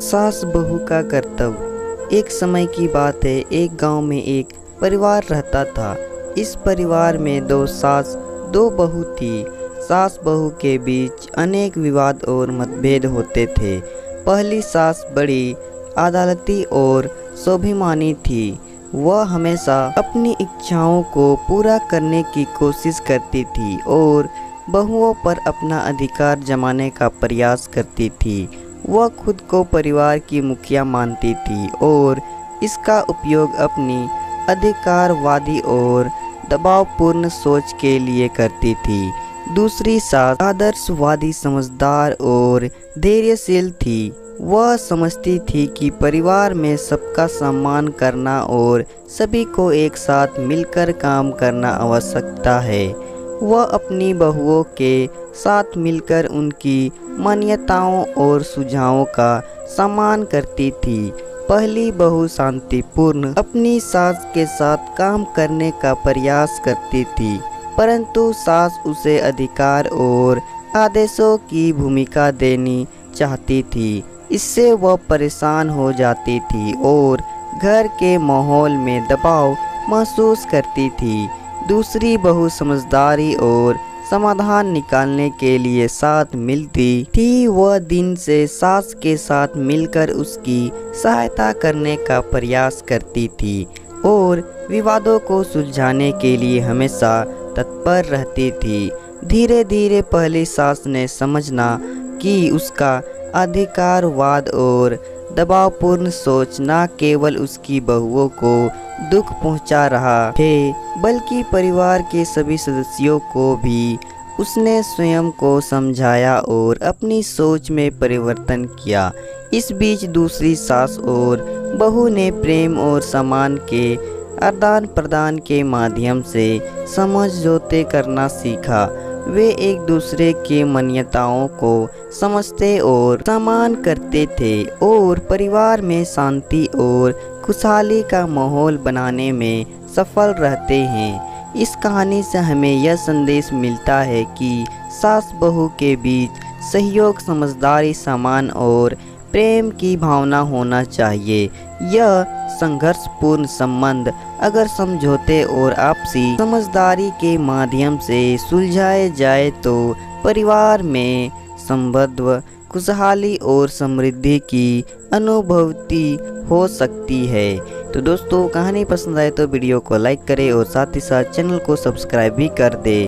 सास बहू का कर्तव्य। एक समय की बात है, एक गांव में एक परिवार रहता था। इस परिवार में दो सास दो बहू थी। सास बहू के बीच अनेक विवाद और मतभेद होते थे। पहली सास बड़ी अदालती और स्वाभिमानी थी। वह हमेशा अपनी इच्छाओं को पूरा करने की कोशिश करती थी और बहुओं पर अपना अधिकार जमाने का प्रयास करती थी। वह खुद को परिवार की मुखिया मानती थी और इसका उपयोग अपनी अधिकारवादी और दबावपूर्ण सोच के लिए करती थी। दूसरी सास आदर्शवादी, समझदार और धैर्यशील थी। वह समझती थी कि परिवार में सबका सम्मान करना और सभी को एक साथ मिलकर काम करना आवश्यकता है। वह अपनी बहुओं के साथ मिलकर उनकी मान्यताओं और सुझावों का सम्मान करती थी। पहली बहू शांतिपूर्ण अपनी सास के साथ काम करने का प्रयास करती थी, परंतु सास उसे अधिकार और आदेशों की भूमिका देनी चाहती थी। इससे वह परेशान हो जाती थी और घर के माहौल में दबाव महसूस करती थी। दूसरी बहू समझदारी और समाधान निकालने के लिए साथ मिलती थी। वह दिन से सास के साथ मिलकर उसकी सहायता करने का प्रयास करती थी और विवादों को सुलझाने के लिए हमेशा तत्पर रहती थी। धीरे धीरे पहली सास ने समझना कि उसका अधिकारवाद और दबावपूर्ण सोच न केवल उसकी बहुओं को दुख पहुंचा रहा है, बल्कि परिवार के सभी सदस्यों को भी। उसने स्वयं को समझाया और अपनी सोच में परिवर्तन किया। इस बीच दूसरी सास और बहू ने प्रेम और सम्मान के आदान प्रदान के माध्यम से समझौते करना सीखा। वे एक दूसरे के मान्यताओं को समझते और सम्मान करते थे और परिवार में शांति और खुशहाली का माहौल बनाने में सफल रहते हैं। इस कहानी से हमें यह संदेश मिलता है कि सास बहू के बीच सहयोग, समझदारी, सम्मान और प्रेम की भावना होना चाहिए। यह संघर्षपूर्ण संबंध अगर समझौते और आपसी समझदारी के माध्यम से सुलझाए जाए तो परिवार में समृद्धि, खुशहाली और समृद्धि की अनुभूति हो सकती है। तो दोस्तों, कहानी पसंद आए तो वीडियो को लाइक करें और साथ ही साथ चैनल को सब्सक्राइब भी कर दें।